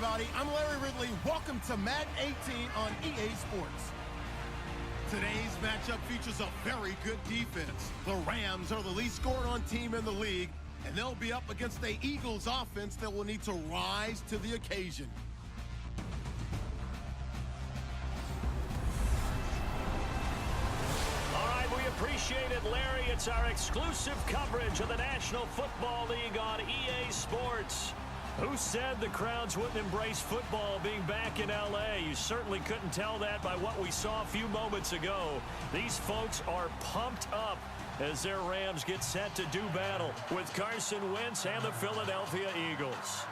everybody. I'm Larry Ridley. Welcome to Madden 18 on EA Sports. Today's matchup features a very good defense. The Rams are the least scored on team in the league, and they'll be up against the Eagles offense that will need to rise to the occasion. All right, we appreciate it, Larry. It's our exclusive coverage of the National Football League on EA Sports. Who said the crowds wouldn't embrace football being back in L.A.? You certainly couldn't tell that by what we saw a few moments ago. These folks are pumped up as their Rams get set to do battle with Carson Wentz and the Philadelphia Eagles.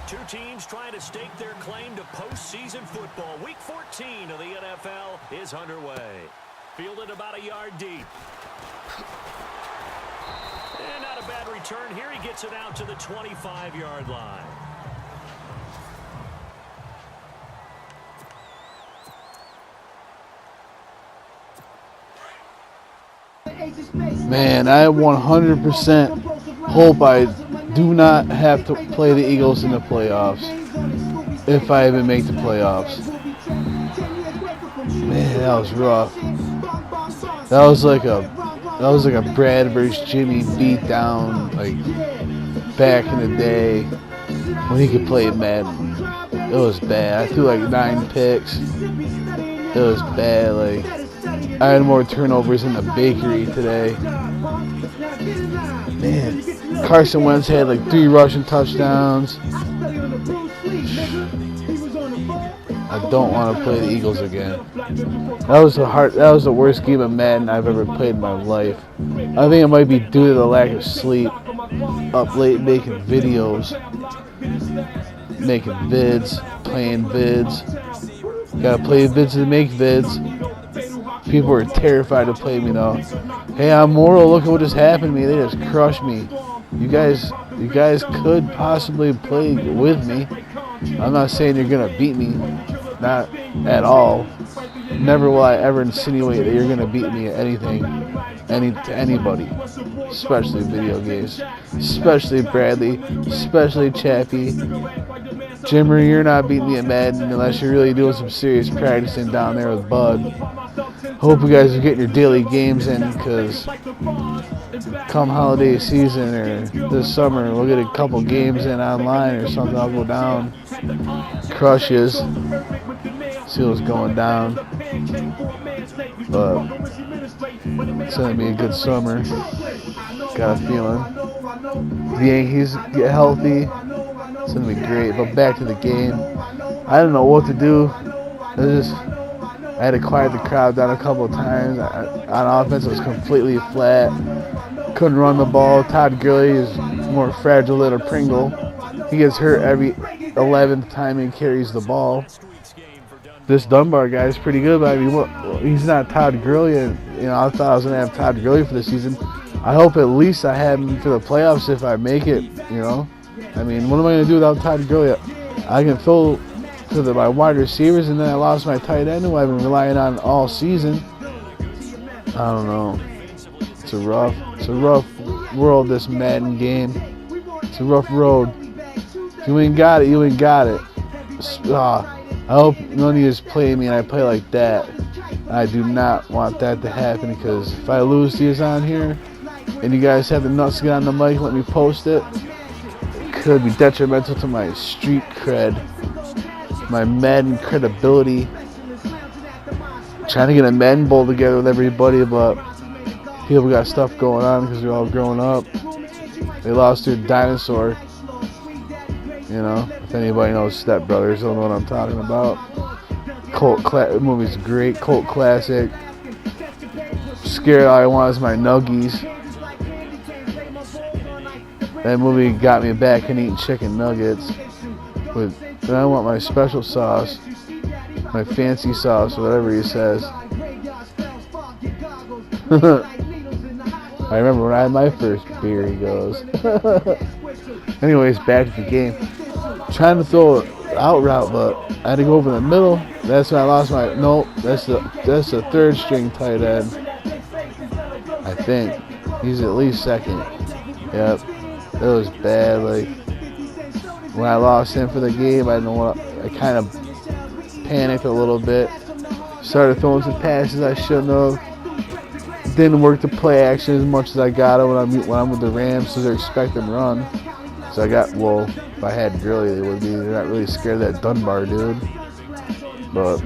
Two teams trying to stake their claim to postseason football. Week 14 of the NFL is underway. Fielded about a yard deep. And not a bad return here. He gets it out to the 25-yard line. Man, I 100% hope I do not have to play the Eagles in the playoffs, if I even make the playoffs. Man, that was rough. That was like a Brad versus Jimmy beat down, like back in the day when he could play Madden. It was bad. I threw like 9 picks. It was bad. Like I had more turnovers in the bakery today. Man, Carson Wentz had like 3 rushing touchdowns. I don't want to play the Eagles again. That was the worst game of Madden I've ever played in my life. I think it might be due to the lack of sleep. Up late making videos, making vids, playing vids. Gotta play vids to make vids. People are terrified to play me though. Hey, I'm Mortal. Look at what just happened to me. They just crushed me. You guys could possibly play with me. I'm not saying you're gonna beat me, not at all. Never will I ever insinuate that you're gonna beat me at anything, to anybody, especially video games, especially Bradley, especially Chappie. Jimmer, you're not beating me at Madden unless you're really doing some serious practicing down there with Bud. Hope you guys are getting your daily games in, because come holiday season or this summer, we'll get a couple games in online or something. I'll go down, crushes, see what's going down. But it's going to be a good summer. Got a feeling. The Yankees get healthy. It's going to be great. But back to the game. I didn't know what to do. I had to quiet the crowd down a couple of times. On offense, it was completely flat. Couldn't run the ball. Todd Gurley is more fragile than a Pringle. He gets hurt every 11th time he carries the ball. This Dunbar guy is pretty good, but I mean, he's not Todd Gurley. And, I thought I was going to have Todd Gurley for the season. I hope at least I have him for the playoffs if I make it, I mean, what am I going to do without Todd Gurley? I can fill to my wide receivers, and then I lost my tight end who I've been relying on all season. I don't know. It's a rough world, this Madden game. It's a rough road. If you ain't got it, you ain't got it. I hope none of you just play me and I play like that. I do not want that to happen, because if I lose these on here and you guys have the nuts to get on the mic and let me post it, it could be detrimental to my street cred, my Madden credibility. Trying to get a Madden Bowl together with everybody, but people got stuff going on because they're all growing up. They lost their dinosaur. If anybody knows Step Brothers, they'll know what I'm talking about. Movie's great, cult classic. Scared all I want is my nuggies. That movie got me back in eating chicken nuggets. And I want my special sauce, my fancy sauce, or whatever he says. I remember when I had my first beer, he goes. Anyways, back to the game. Trying to throw out route, but I had to go over the middle. That's when I lost my. Nope, that's the third string tight end. I think he's at least second. Yep, it was bad. Like when I lost him for the game, I kind of panicked a little bit. Started throwing some passes I shouldn't have. Didn't work the play action as much as I got it when I'm with the Rams, so they're expecting run. So if I had Gurley, they're not really scared of that Dunbar dude. But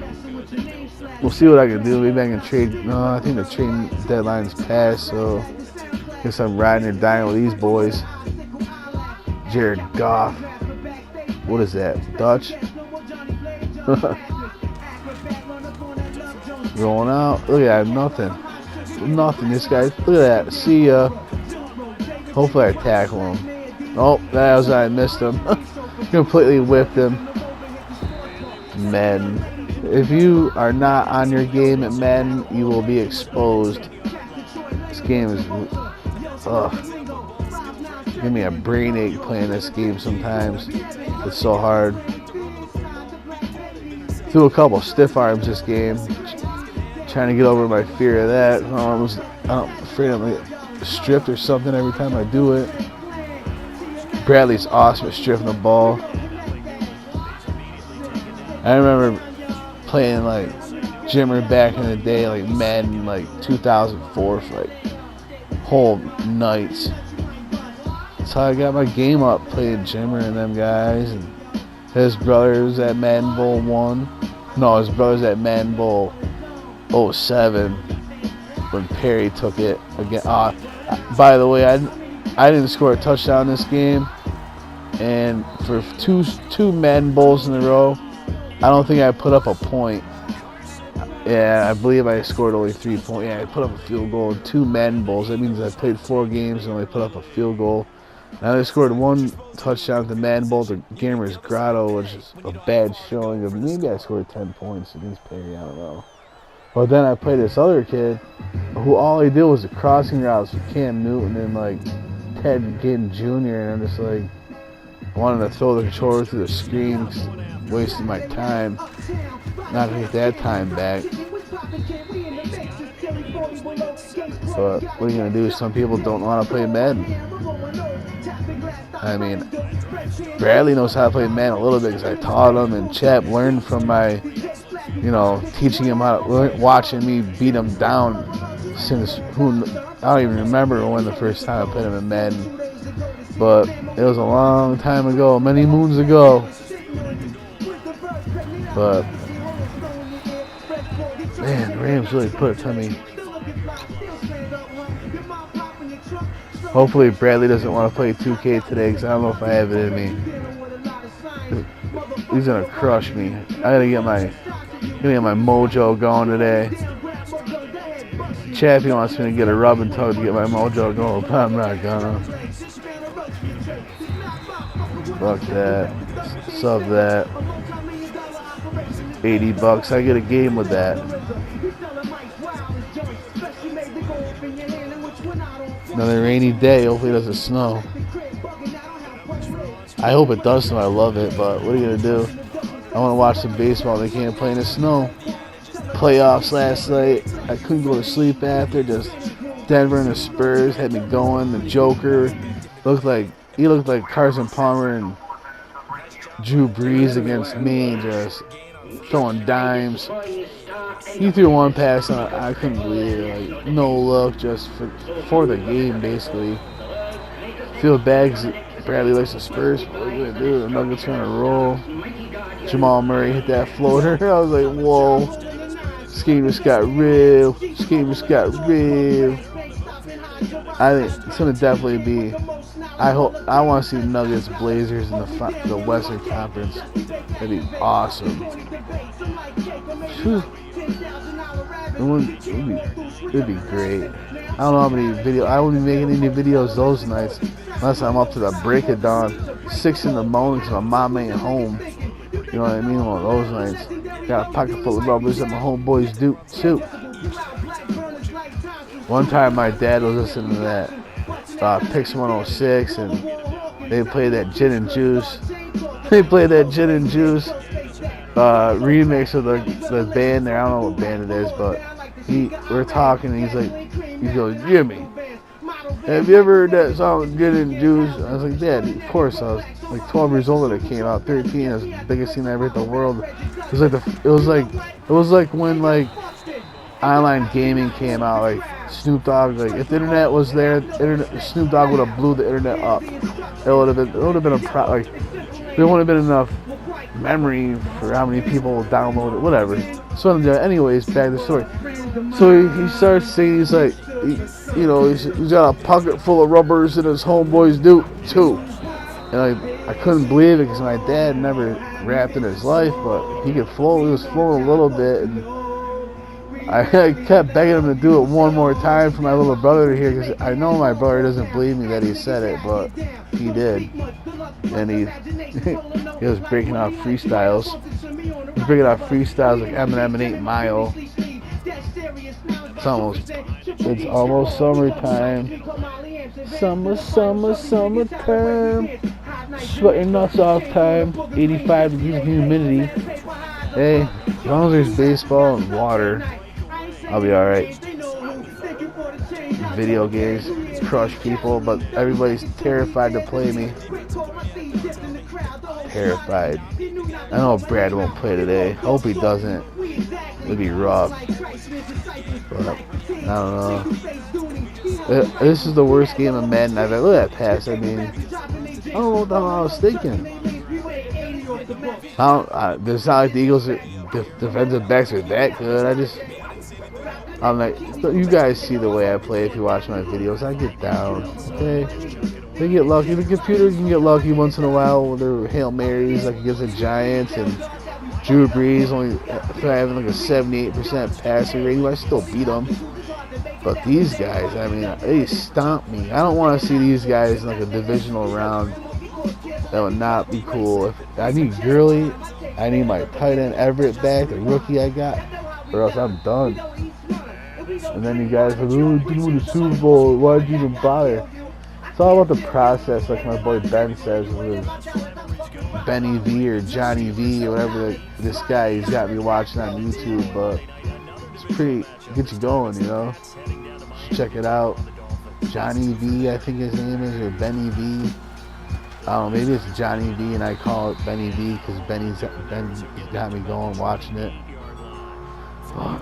we'll see what I can do. Maybe I can trade. No, I think the trade deadline's passed, so I guess I'm riding or dying with these boys. Jared Goff. What is that? Dutch? Rolling out. Look at that. Nothing. This guy. Look at that. See ya. Hopefully I tackle him. Oh, that was I missed him. Completely whipped him. Madden. If you are not on your game at Madden, you will be exposed. This game is... Give me a brain ache playing this game sometimes. It's so hard. Threw a couple stiff arms this game. Trying to get over my fear of that. I'm afraid I'm going to get stripped or something every time I do it. Bradley's awesome at stripping the ball. I remember playing like Jimmer back in the day, like Madden, like 2004 for like whole nights. That's how I got my game up, playing Jimmer and them guys. And his brothers at Madden Bowl 1. No, his brothers at Madden Bowl 07 when Perry took it again. By the way, I didn't score a touchdown this game, and for two Madden Bowls in a row, I don't think I put up a point. Yeah, I believe I scored only 3 points. Yeah, I put up a field goal in 2 Madden Bowls. That means I played 4 games and only put up a field goal. Now they scored 1 touchdown at the Madden Bowl to Gamers Grotto, which is a bad showing of maybe I scored 10 points against Perry. I don't know. But then I played this other kid who all he did was the crossing routes with Cam Newton and like Ted Ginn Jr. And I'm just like wanting to throw the controller through the screen, wasting my time. Not gonna get that time back. But what are you gonna do? Some people don't want to play Madden. I mean, Bradley knows how to play Madden a little bit because I taught him, and Chap learned from my, teaching him how to, watching me beat him down since I don't even remember when the first time I played him in Madden. But it was a long time ago, many moons ago. But man, Rams really put it to me. Hopefully Bradley doesn't want to play 2K today because I don't know if I have it in me. He's gonna crush me. I gotta get my mojo going today. Chappie wants me to get a rub and tug to get my mojo going, but I'm not gonna. Fuck that. Sub that. $80. I get a game with that. Another rainy day. Hopefully it doesn't snow. I hope it does snow. I love it, but what are you gonna do? I want to watch some baseball. They can't play in the snow. Playoffs last night. I couldn't go to sleep after. Just Denver and the Spurs had me going. The Joker looked like Carson Palmer and Drew Brees against me, just throwing dimes. He threw one pass and I couldn't believe it. Like, no look, just for the game, basically. Feel bad because Bradley likes the Spurs. What are you gonna do? The Nuggets are gonna roll. Jamal Murray hit that floater. I was like, whoa. This game just got real. I think it's gonna definitely be. I want to see Nuggets Blazers in the Western Conference. That'd be awesome. Whew. It'd be great. I don't know how many videos. I won't be making any videos those nights unless I'm up to the break of dawn, 6 in the morning because my mom ain't home. You know what I mean? One of those nights. Got a pocket full of rubbers that my homeboys do too. One time my dad was listening to that Pix 106 and they played that Gin and Juice They played that Gin and Juice remix of the band there. I don't know what band it is, but we're talking and he goes, Jimmy, have you ever heard that song Gin and Juice? I was like, Dad, of course. I was like 12 years old when it came out. 13, it was the biggest thing I ever hit the world. It was like when like online gaming came out, like Snoop Dogg, like if the internet was there, Snoop Dogg would have blew the internet up. It would have been like there wouldn't have been enough memory for how many people download it, whatever. So anyways, back to the story. So he starts singing. He's like, he's got a pocket full of rubbers and his homeboys do too. And I couldn't believe it because my dad never rapped in his life, but he could flow. He was flowing a little bit, and I kept begging him to do it one more time for my little brother to hear, because I know my brother doesn't believe me that he said it, but he did. And he was breaking out freestyles. He was breaking out freestyles like Eminem and 8 Mile. It's almost summertime. Summertime. Sweating nuts off time. 85 degrees of humidity. Hey, as long as there's baseball and water, I'll be alright. Video games crush people, but everybody's terrified to play me. Terrified. I know Brad won't play today. Hope he doesn't. It'd be rough. But I don't know. This is the worst game of Madden I've ever. Look at that pass. I mean, I don't know what the hell I was thinking. It's not like the Eagles' defensive backs are that good. I'm like, you guys see the way I play if you watch my videos. I get down, okay? They get lucky. The computer can get lucky once in a while with their Hail Marys like against the Giants, and Drew Brees only having like a 78% passing rating. I still beat them. But these guys, I mean, they stomp me. I don't want to see these guys in like a divisional round. That would not be cool. I need Gurley. I need my tight end Everett back, the rookie I got, or else I'm done. And then you guys are like, oh, didn't win the Super Bowl. Why'd you even bother? It's all about the process, like my boy Ben says with Benny V or Johnny V or whatever this guy he's got me watching on YouTube. But it's pretty, gets you going, you know. Just check it out. Johnny V, I think his name is, or Benny V. I don't know, maybe it's Johnny V and I call it Benny V because Ben's got me going watching it. But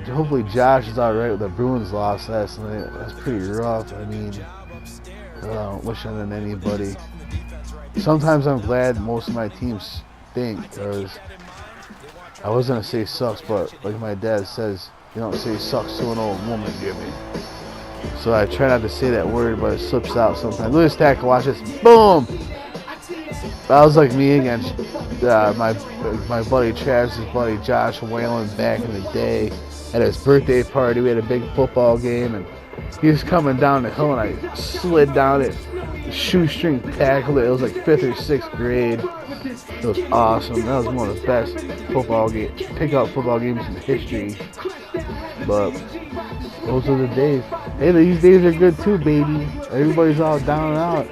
hopefully Josh is alright with the Bruins loss last night. That's pretty rough. I mean, I don't wish it on anybody. Sometimes I'm glad most of my teams stink, because I was going to say sucks, but like my dad says, you don't say sucks to an old woman, Jimmy. So I try not to say that word, but it slips out sometimes. Look at this tackle, watch this. Boom! That was like me against my buddy Travis's buddy Josh Whalen back in the day at his birthday party. We had a big football game, and he was coming down the hill, and I slid down it, shoestring tackled it. It was like 5th or 6th grade. It was awesome. That was one of the best pickup football games in history. But those are the days. Hey, these days are good too, baby. Everybody's all down and out.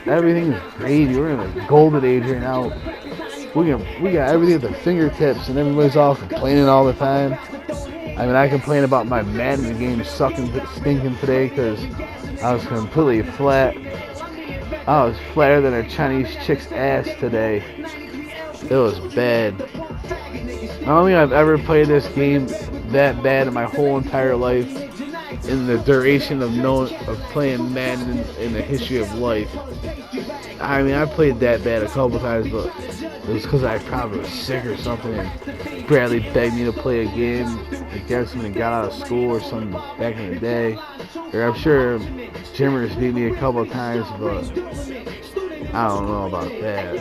Everything is gravy. We're in a golden age right now. We got everything at the fingertips, and everybody's all complaining all the time. I mean, I complain about my Madden game stinking today because I was completely flat. I was flatter than a Chinese chick's ass today. It was bad. I don't think I've ever played this game that bad in my whole entire life, in the duration of playing Madden in the history of life. I mean, I played that bad a couple times, but it was because I probably was sick or something, and Bradley begged me to play a game against him and got out of school or something back in the day. Or I'm sure Jimmers beat me a couple times, but I don't know about that.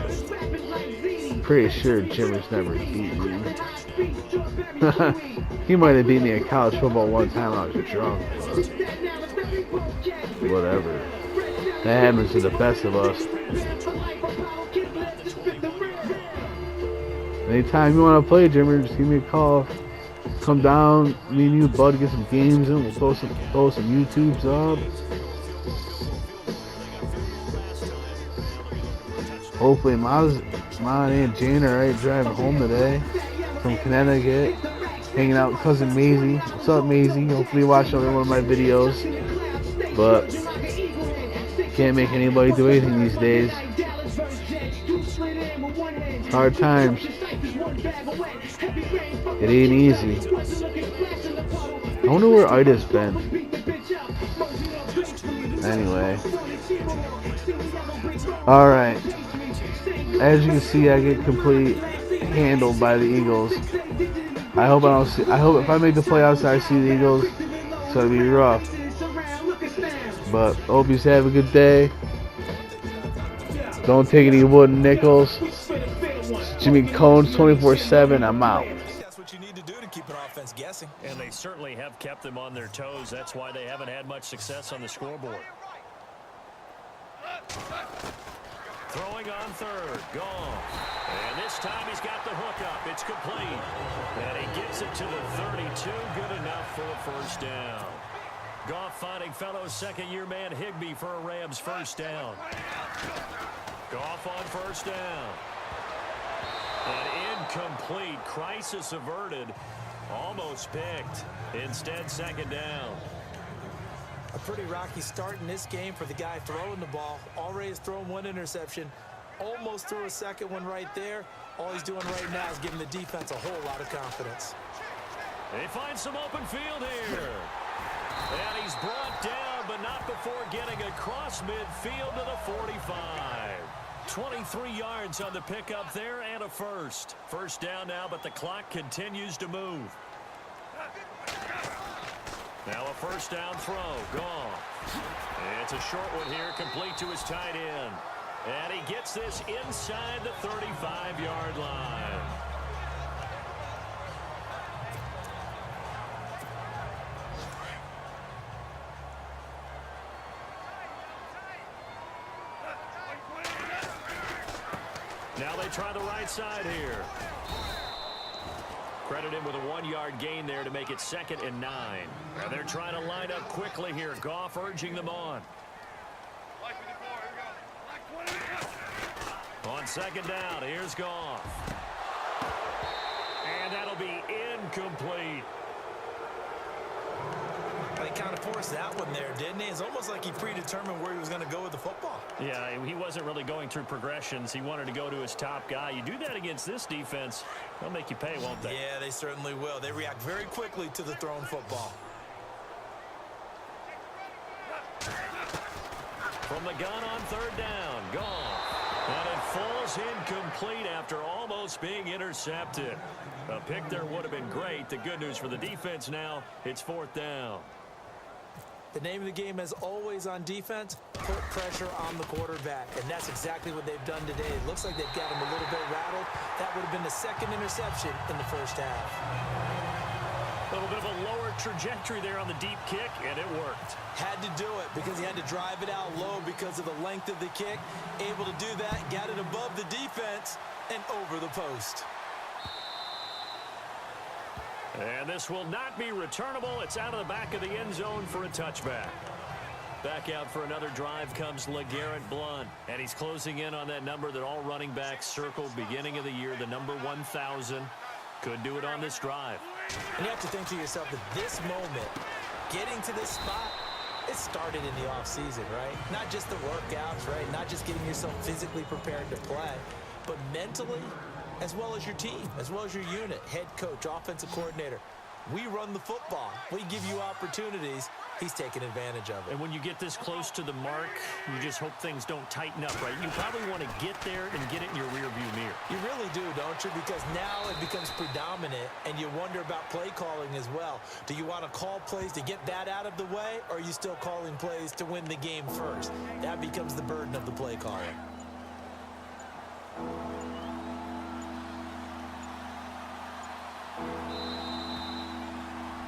Pretty sure Jimmers never beat me. He might have beat me in college football one time when I was drunk, but whatever. That happens to the best of us. Anytime you want to play, Jimmer, just give me a call. Come down, me and you, bud, get some games in. We'll throw some YouTubes up. Hopefully, Ma and Aunt Jane are right driving home today from Connecticut, hanging out with cousin Maisie. What's up, Maisie? Hopefully, you watch another one of my videos. But can't make anybody do anything these days. Hard times. It ain't easy. I wonder where Ida's been. Anyway. Alright. As you can see, I get completely handled by the Eagles. I hope if I make the playoffs I see the Eagles, it's gonna be rough. But hope you have a good day. Don't take any wooden nickels. Jimmy Cones 24/7. I'm out. That's what you need to do to keep an offense guessing. And they certainly have kept them on their toes. That's why they haven't had much success on the scoreboard. Throwing on third. Gone. And this time he's got the hook up. It's complete. And he gets it to the 32. Good enough for a first down. Goff finding fellow second-year man Higbee for a Rams first down. Goff on first down. An incomplete. Crisis averted. Almost picked. Instead, second down. A pretty rocky start in this game for the guy throwing the ball. Already has thrown one interception. Almost threw a second one right there. All he's doing right now is giving the defense a whole lot of confidence. They find some open field here. And he's brought down, but not before getting across midfield to the 45. 23 yards on the pickup there and a first. First down now, but the clock continues to move. Now a first down throw. Gone. It's a short one here, complete to his tight end. And he gets this inside the 35-yard line. Now they try the right side here. Credit him with a 1-yard gain there to make it 2nd and 9. And they're trying to line up quickly here. Goff urging them on. On second down, here's Goff. And that'll be incomplete. He kind of forced that one there, didn't he? It's almost like he predetermined where he was going to go with the football. Yeah, he wasn't really going through progressions. He wanted to go to his top guy. You do that against this defense, they'll make you pay, won't they? Yeah, they certainly will. They react very quickly to the thrown football. From the gun on third down, gone. And it falls incomplete after almost being intercepted. A pick there would have been great. The good news for the defense now, it's 4th down. The name of the game, as always on defense, put pressure on the quarterback. And that's exactly what they've done today. It looks like they've got him a little bit rattled. That would have been the 2nd interception in the first half. A little bit of a lower trajectory there on the deep kick, and it worked. Had to do it because he had to drive it out low because of the length of the kick. Able to do that, got it above the defense and over the post. And this will not be returnable. It's out of the back of the end zone for a touchback. Back out for another drive comes LeGarrette Blount. And he's closing in on that number that all running backs circled beginning of the year, the number 1,000. Could do it on this drive. And you have to think to yourself that this moment, getting to this spot, it started in the offseason, right? Not just the workouts, right? Not just getting yourself physically prepared to play, but mentally, as well as your team, as well as your unit, head coach, offensive coordinator. We run the football. We give you opportunities. He's taking advantage of it. And when you get this close to the mark, you just hope things don't tighten up, right? You probably want to get there and get it in your rearview mirror. You really do, don't you? Because now it becomes predominant, and you wonder about play calling as well. Do you want to call plays to get that out of the way, or are you still calling plays to win the game first? That becomes the burden of the play caller.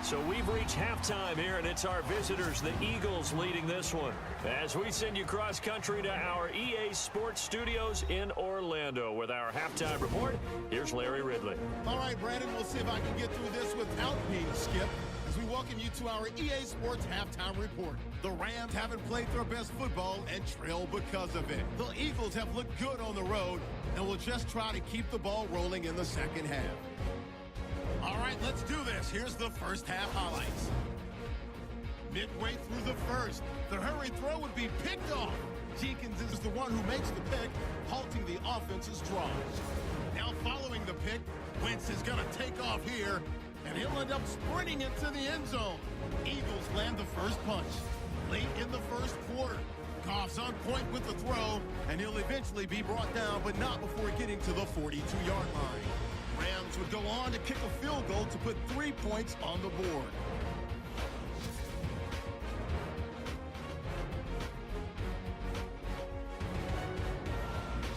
So we've reached halftime here, and it's our visitors, the Eagles, leading this one. As we send you cross-country to our EA Sports Studios in Orlando with our halftime report, here's Larry Ridley. All right, Brandon, we'll see if I can get through this without being skipped. As we welcome you to our EA Sports Halftime Report. The Rams haven't played their best football and trail because of it. The Eagles have looked good on the road and will just try to keep the ball rolling in the second half. All right, let's do this. Here's the first half highlights. Midway through the first, the hurry throw would be picked off. Jenkins is the one who makes the pick, halting the offense's drive. Now following the pick, Wentz is going to take off here, and he'll end up sprinting into the end zone. Eagles land the first punch. Late in the first quarter, Goff's on point with the throw, and he'll eventually be brought down, but not before getting to the 42-yard line. Rams would go on to kick a field goal to put 3 points on the board.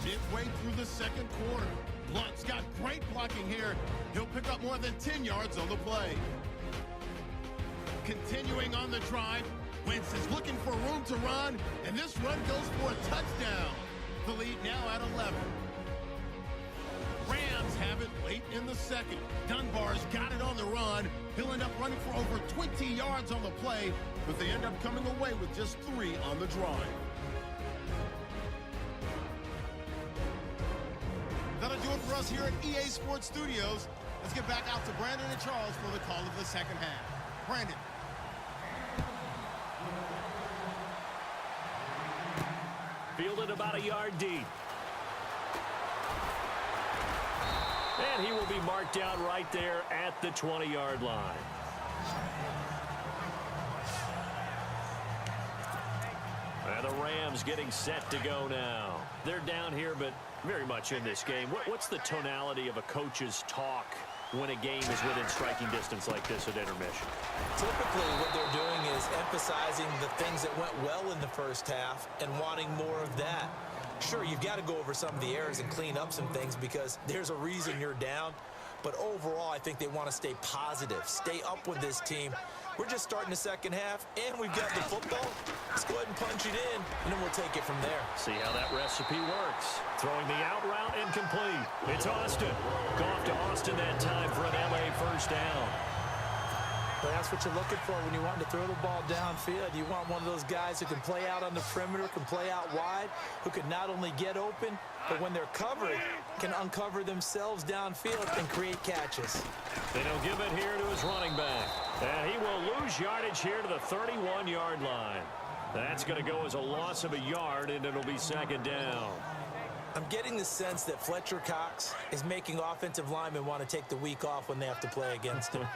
Midway through the second quarter, Blunt's got great blocking here. He'll pick up more than 10 yards on the play. Continuing on the drive, Wentz is looking for room to run, and this run goes for a touchdown. The lead now at 11. Rams have it late in the second. Dunbar's got it on the run. He'll end up running for over 20 yards on the play, but they end up coming away with just 3 on the drive. That'll do it for us here at EA Sports Studios. Let's get back out to Brandon and Charles for the call of the second half. Brandon. Fielded about a yard deep. And he will be marked down right there at the 20-yard line. And the Rams getting set to go now. They're down here, but very much in this game. What's the tonality of a coach's talk when a game is within striking distance like this at intermission? Typically, what they're doing is emphasizing the things that went well in the first half and wanting more of that. Sure, you've got to go over some of the errors and clean up some things because there's a reason you're down. But overall, I think they want to stay positive, stay up with this team. We're just starting the second half, and we've got the football. Let's go ahead and punch it in, and then we'll take it from there. See how that recipe works. Throwing the out route incomplete. It's Austin. Goff to Austin that time for an LA first down. But that's what you're looking for when you want to throw the ball downfield. You want one of those guys who can play out on the perimeter, can play out wide, who can not only get open, but when they're covered, can uncover themselves downfield and create catches. Then he'll give it here to his running back. And he will lose yardage here to the 31-yard line. That's going to go as a loss of a yard, and it'll be second down. I'm getting the sense that Fletcher Cox is making offensive linemen want to take the week off when they have to play against him.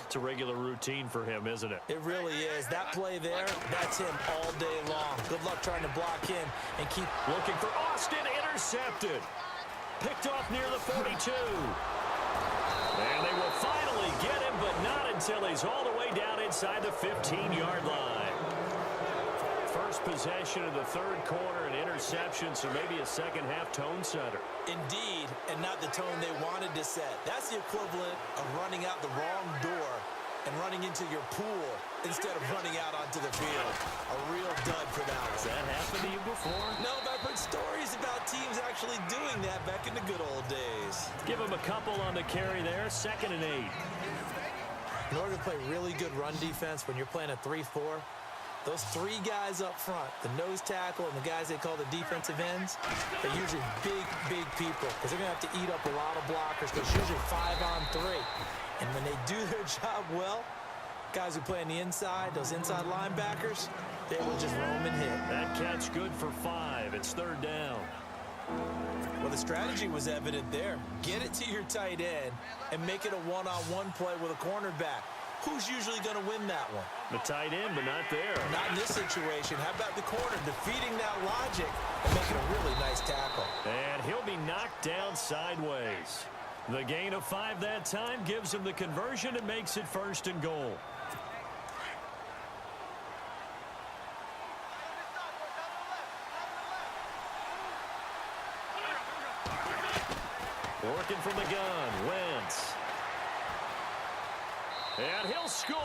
It's a regular routine for him, isn't it? It really is. That play there, that's him all day long. Good luck trying to block him and keep looking for Austin. Intercepted. Picked off near the 42. And they will finally get him, but not until he's all the way down inside the 15-yard line. First possession of the third quarter, an interception, so maybe a second-half tone setter. Indeed, and not the tone they wanted to set. That's the equivalent of running out the wrong door and running into your pool instead of running out onto the field. A real dud for that one. Has that happened to you before? No, but I've heard stories about teams actually doing that back in the good old days. Give him a couple on the carry there, 2nd and 8. In order to play really good run defense when you're playing a 3-4, those 3 guys up front, the nose tackle and the guys they call the defensive ends, they're usually big people because they're going to have to eat up a lot of blockers because it's usually 5-on-3. And when they do their job well, guys who play on the inside, those inside linebackers, they will just roam and hit. That catch good for 5. It's 3rd down. Well, the strategy was evident there. Get it to your tight end and make it a one-on-one play with a cornerback. Who's usually going to win that one? The tight end, but not there. Not in this situation. How about the corner defeating that logic and making a really nice tackle? And he'll be knocked down sideways. The gain of 5 that time gives him the conversion and makes it 1st and goal. Working from the gun, Wentz. And he'll score.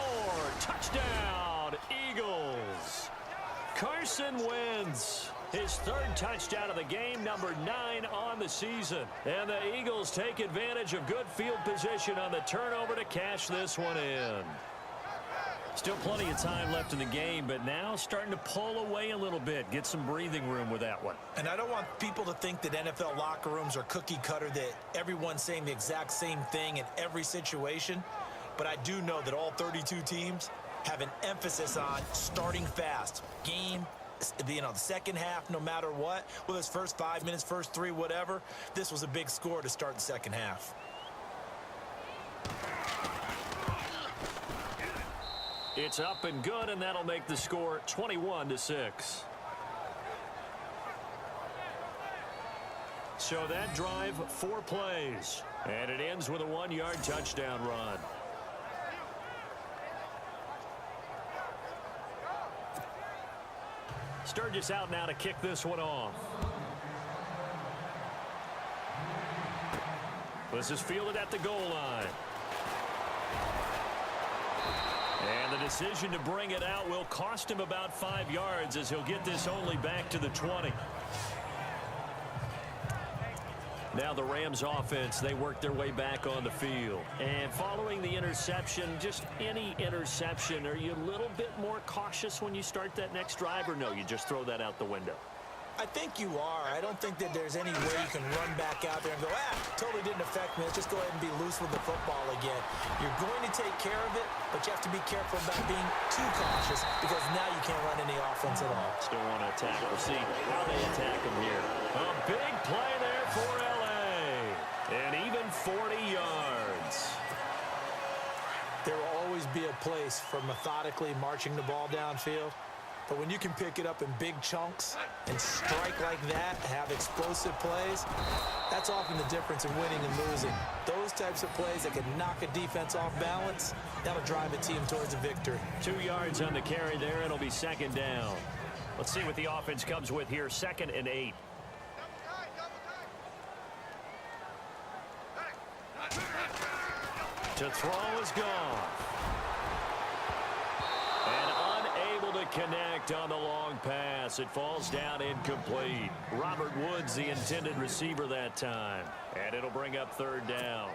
Touchdown, Eagles. Carson Wentz, his 3rd touchdown of the game, number 9 on the season. And the Eagles take advantage of good field position on the turnover to cash this one in. Still plenty of time left in the game, but now starting to pull away a little bit. Get some breathing room with that one. And I don't want people to think that NFL locker rooms are cookie cutter, that everyone's saying the exact same thing in every situation. But I do know that all 32 teams have an emphasis on starting fast. Game, the second half, no matter what. Whether it's first 5 minutes, first 3, whatever. This was a big score to start the second half. It's up and good, and that'll make the score 21-6. So that drive, 4 plays, and it ends with a 1-yard touchdown run. Sturgis out now to kick this one off. This is fielded at the goal line. And the decision to bring it out will cost him about 5 yards as he'll get this only back to the 20. Now the Rams offense, they work their way back on the field. And following the interception, just any interception, are you a little bit more cautious when you start that next drive, or no, you just throw that out the window? I think you are. I don't think that there's any way you can run back out there and go, totally didn't affect me. Let's just go ahead and be loose with the football again. You're going to take care of it, but you have to be careful about being too cautious because now you can't run any offense at all. Still want to attack. We'll see how they attack him here. A big play there for L.A. And even 40 yards. There will always be a place for methodically marching the ball downfield. But when you can pick it up in big chunks and strike like that, have explosive plays, that's often the difference in winning and losing. Those types of plays that can knock a defense off balance, that'll drive a team towards a victory. 2 yards on the carry there. It'll be second down. Let's see what the offense comes with here. 2nd and 8. To throw is gone. And unable to connect on the long pass. It falls down incomplete. Robert Woods, the intended receiver that time. And it'll bring up 3rd down.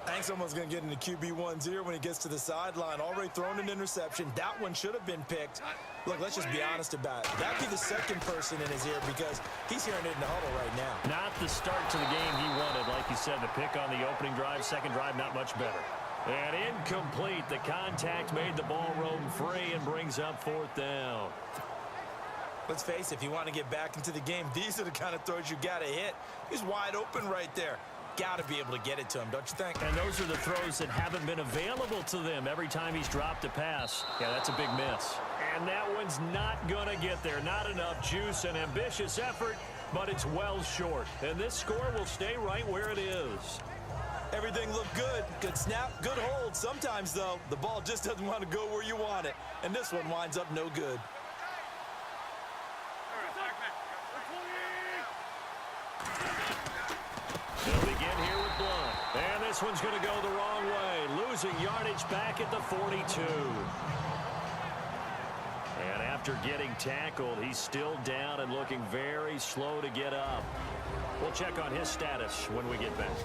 I think someone's going to get into QB1's ear when he gets to the sideline. Already thrown an interception. That one should have been picked. Look, let's just be honest about it. That'd be the second person in his ear because he's hearing it in the huddle right now. Not the start to the game he wanted. Like you said, the pick on the opening drive, second drive, not much better. And incomplete. The contact made the ball roam free and brings up 4th down. Let's face it, if you want to get back into the game, these are the kind of throws you got to hit. He's wide open right there. Got to be able to get it to him, don't you think? And those are the throws that haven't been available to them every time he's dropped a pass. Yeah, that's a big miss. And that one's not going to get there. Not enough juice and ambitious effort, but it's well short. And this score will stay right where it is. Everything looked good. Good snap, good hold. Sometimes, though, the ball just doesn't want to go where you want it. And this one winds up no good. They'll begin here with Blunt. And this one's going to go the wrong way. Losing yardage back at the 42. And after getting tackled, he's still down and looking very slow to get up. We'll check on his status when we get back.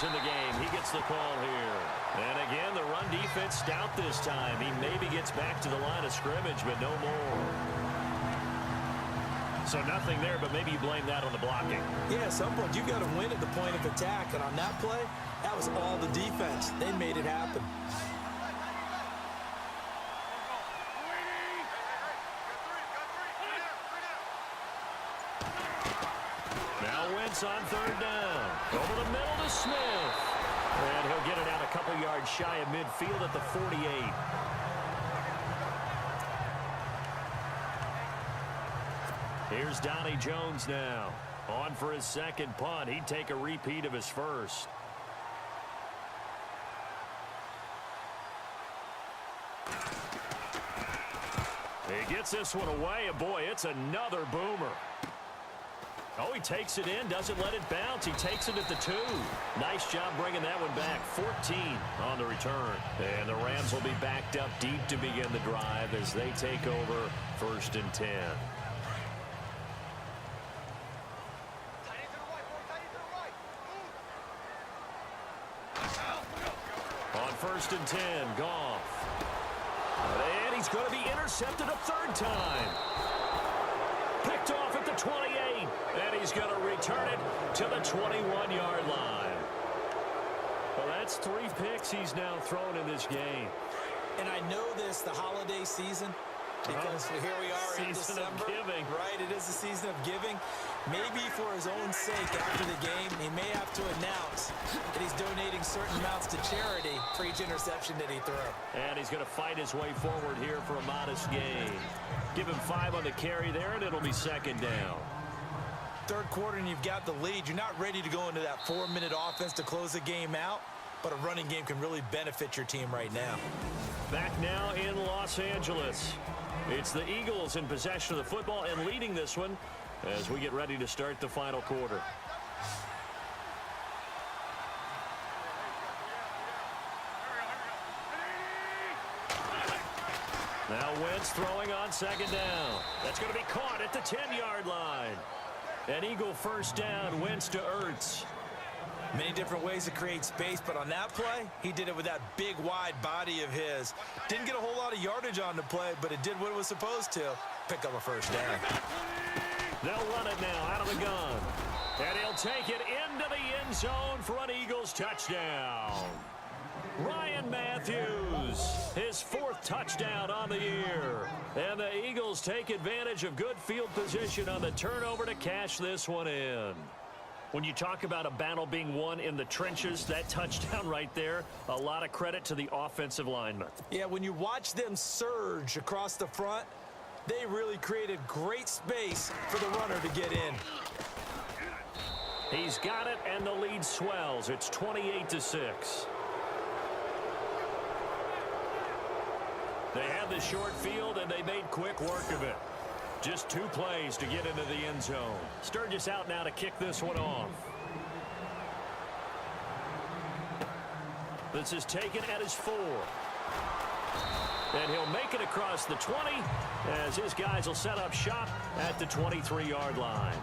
In the game, he gets the call here. And again, the run defense stout this time. He maybe gets back to the line of scrimmage, but no more. So nothing there, but maybe you blame that on the blocking. Yeah, at some point, you've got to win at the point of attack. And on that play, that was all the defense. They made it happen. On 3rd down. Over the middle to Smith. And he'll get it out a couple yards shy of midfield at the 48. Here's Donnie Jones now. On for his 2nd punt. He'd take a repeat of his first. He gets this one away, and boy, it's another boomer. Oh, he takes it in, doesn't let it bounce. He takes it at the 2. Nice job bringing that one back. 14 on the return. And the Rams will be backed up deep to begin the drive as they take over 1st and 10. On 1st and 10, Goff. And he's going to be intercepted a 3rd time. Picked off at the 28, and he's going to return it to the 21-yard line. Well, that's 3 picks he's now thrown in this game. And I know this, the holiday season, because here we are in December. Season of giving. Right, it is the season of giving. Maybe for his own sake after the game, he may have to announce that he's donating certain amounts to charity for each interception that he threw. And he's going to fight his way forward here for a modest gain. Give him 5 on the carry there, and it'll be 2nd down. 3rd quarter, and you've got the lead. You're not ready to go into that 4-minute offense to close the game out, but a running game can really benefit your team right now. Back now in Los Angeles. It's the Eagles in possession of the football and leading this one as we get ready to start the final quarter. Now Wentz throwing on 2nd down. That's going to be caught at the 10-yard line. An Eagle 1st down, Wentz to Ertz. Many different ways to create space, but on that play, he did it with that big, wide body of his. Didn't get a whole lot of yardage on the play, but it did what it was supposed to. Pick up a 1st down. They'll run it now out of the gun. And he'll take it into the end zone for an Eagles touchdown. Ryan Matthews, his 4th touchdown on the year. And the Eagles take advantage of good field position on the turnover to cash this one in. When you talk about a battle being won in the trenches, that touchdown right there, a lot of credit to the offensive linemen. Yeah, when you watch them surge across the front, they really created great space for the runner to get in. He's got it, and the lead swells. It's 28-6. They have the short field, and they made quick work of it. Just 2 plays to get into the end zone. Sturgis out now to kick this one off. This is taken at his 4. And he'll make it across the 20 as his guys will set up shop at the 23-yard line.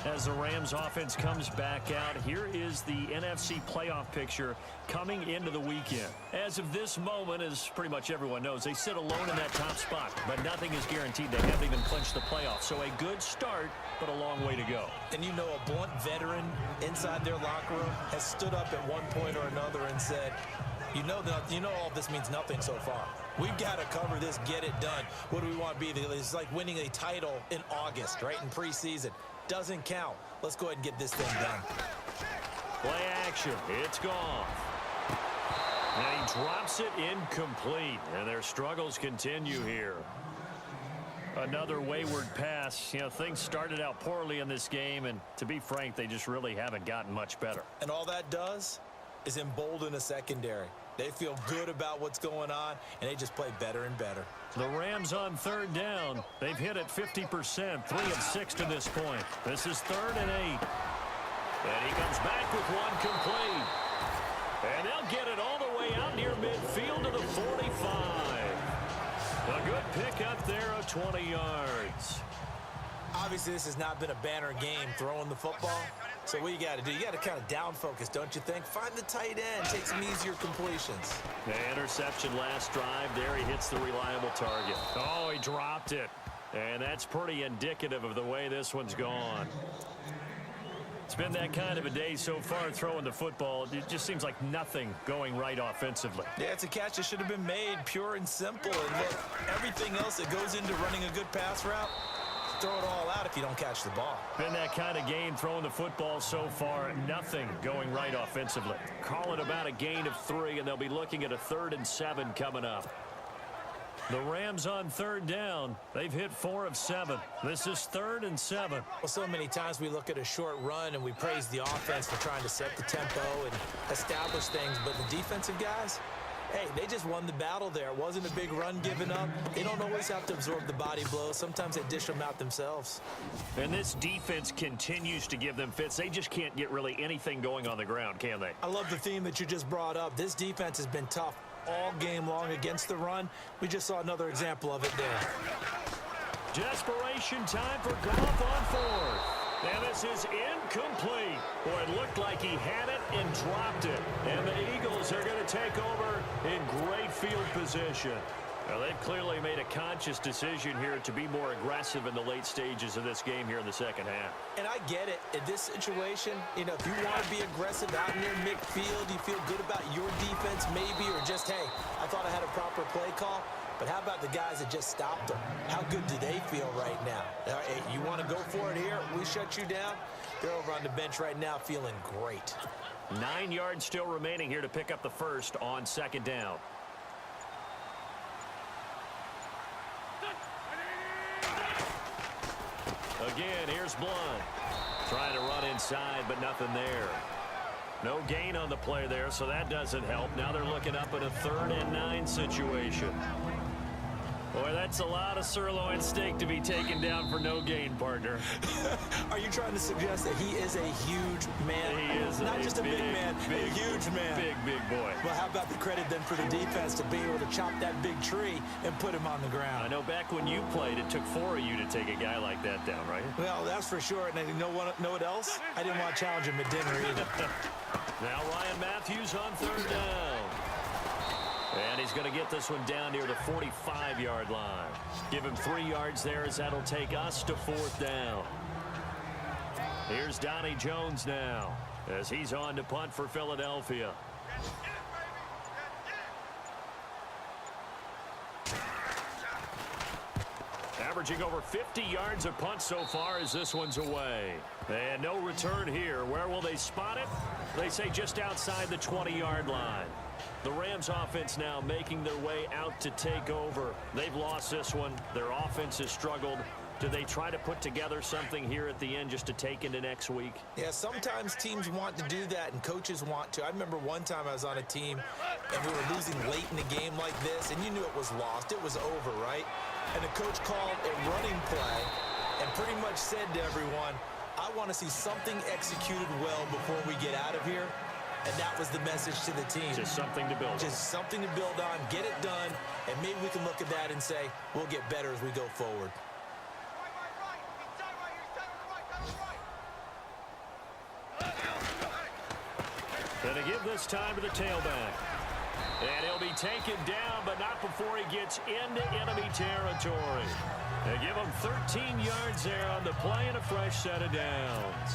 As the Rams offense comes back out, here is the NFC playoff picture coming into the weekend. As of this moment, as pretty much everyone knows, they sit alone in that top spot, but nothing is guaranteed. They haven't even clinched the playoffs. So a good start, but a long way to go. And you know, a blunt veteran inside their locker room has stood up at one point or another and said, you know all this means nothing so far. We've got to cover this, get it done. What do we want to be? It's like winning a title in August, right, in preseason. Doesn't count. Let's go ahead and get this thing done. Play action. It's gone. And he drops it incomplete. And their struggles continue here. Another wayward pass. You know, things started out poorly in this game, and to be frank, they just really haven't gotten much better. And all that does is embolden a secondary. They feel good about what's going on, and they just play better and better. The Rams on 3rd down. They've hit it 50%, 3 of 6 to this point. This is 3rd and 8. And he comes back with one complete. And they'll get it all the way out near midfield to the 45. A good pickup there of 20 yards. Obviously, this has not been a banner game throwing the football. So what you got to do, you got to kind of down focus, don't you think? Find the tight end, take some easier completions. The interception last drive there. He hits the reliable target. Oh, he dropped it. And that's pretty indicative of the way this one's gone. It's been that kind of a day so far throwing the football. It just seems like nothing going right offensively. Yeah, it's a catch that should have been made pure and simple. And look, everything else that goes into running a good pass route, throw it all out if you don't catch the ball. Been that kind of game throwing the football so far. Nothing going right offensively. Call it about a gain of 3, and they'll be looking at a 3rd and 7 coming up. The Rams on 3rd down. They've hit 4 of 7. This is 3rd and 7. Well, so many times we look at a short run and we praise the offense for trying to set the tempo and establish things, but the defensive guys, Hey, they just won the battle there. It wasn't a big run given up. They don't always have to absorb the body blows. Sometimes they dish them out themselves. And this defense continues to give them fits. They just can't get really anything going on the ground, can they? I love the theme that you just brought up. This defense has been tough all game long against the run. We just saw another example of it there. Desperation time for Goff on fourth. And this is incomplete. Boy, it looked like he had it and dropped it. And the Eagles are going to take over in great field position. Now, they've clearly made a conscious decision here to be more aggressive in the late stages of this game here in the second half. And I get it. In this situation, you know, if you want to be aggressive out near midfield, you feel good about your defense maybe, or just, hey, I thought I had a proper play call. But how about the guys that just stopped them? How good do they feel right now? Hey, you want to go for it here? We shut you down? They're over on the bench right now feeling great. 9 yards still remaining here to pick up the first on second down. Again, here's Blunt. Trying to run inside, but nothing there. No gain on the play there, so that doesn't help. Now they're looking up at a 3rd and 9 situation. Boy, that's a lot of sirloin steak to be taken down for no gain, partner. Are you trying to suggest that he is a huge man? He is not just a big man, a huge man. Big boy. Well, how about the credit then for the defense to be able to chop that big tree and put him on the ground? I know back when you played, it took 4 of you to take a guy like that down, right? Well, that's for sure. And you know what else? I didn't want to challenge him at dinner either. Now Ryan Matthews on 3rd down. And he's going to get this one down near the 45-yard line. Give him 3 yards there as that'll take us to 4th down. Here's Donnie Jones now as he's on to punt for Philadelphia. Averaging over 50 yards a punt so far as this one's away. And no return here. Where will they spot it? They say just outside the 20-yard line. The Rams offense now making their way out to take over. They've lost this one. Their offense has struggled. Do they try to put together something here at the end just to take into next week? Yeah, sometimes teams want to do that and coaches want to. I remember one time I was on a team and we were losing late in the game like this, and you knew it was lost. It was over, right? And the coach called a running play and pretty much said to everyone, I want to see something executed well before we get out of here. And that was the message to the team. Just something to build on. Just something to build on, get it done, and maybe we can look at that and say, we'll get better as we go forward. Gonna give this time to the tailback. And he'll be taken down, but not before he gets into enemy territory. They give him 13 yards there on the play and a fresh set of downs.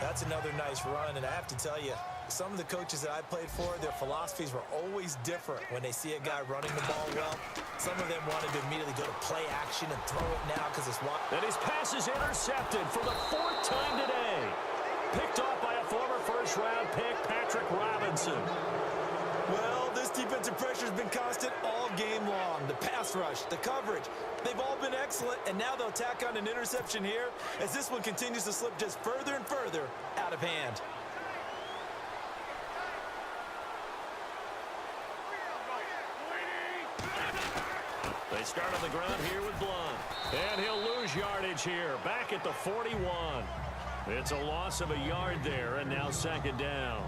That's another nice run, and I have to tell you, some of the coaches that I played for, their philosophies were always different when they see a guy running the ball well. Some of them wanted to immediately go to play action and throw it now because it's wide. And his pass is intercepted for the 4th time today. Picked off by a former first-round pick, Patrick Robinson. Well, this defensive pressure has been constant all game long. The pass rush, the coverage, they've all been excellent, and now they'll tack on an interception here as this one continues to slip just further and further out of hand. They start on the ground here with Blunt. And he'll lose yardage here, back at the 41. It's a loss of a yard there, and now 2nd down.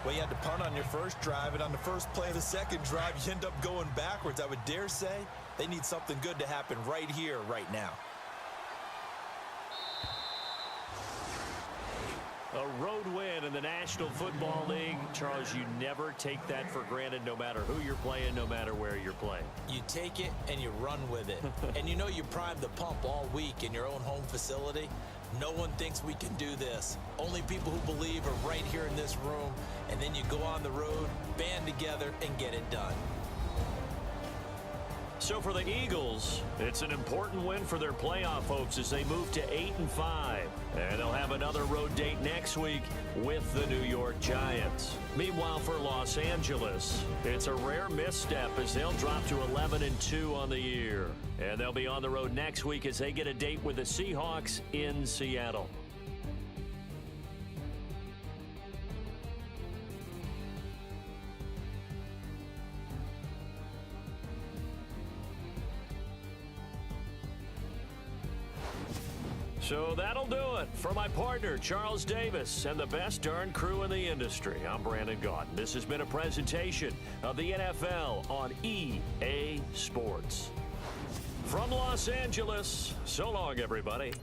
Well, you had to punt on your first drive, and on the first play of the second drive, you end up going backwards. I would dare say they need something good to happen right here, right now. A road win in the National Football League. Charles, you never take that for granted no matter who you're playing, no matter where you're playing. You take it and you run with it. And you know you primed the pump all week in your own home facility. No one thinks we can do this. Only people who believe are right here in this room. And then you go on the road, band together, and get it done. So for the Eagles, it's an important win for their playoff hopes as they move to 8-5. And they'll have another road date next week with the New York Giants. Meanwhile, for Los Angeles, it's a rare misstep as they'll drop to 11-2 on the year. And they'll be on the road next week as they get a date with the Seahawks in Seattle. So that'll do it. For my partner, Charles Davis, and the best darn crew in the industry, I'm Brandon Gaudin. This has been a presentation of the NFL on EA Sports. From Los Angeles, so long, everybody.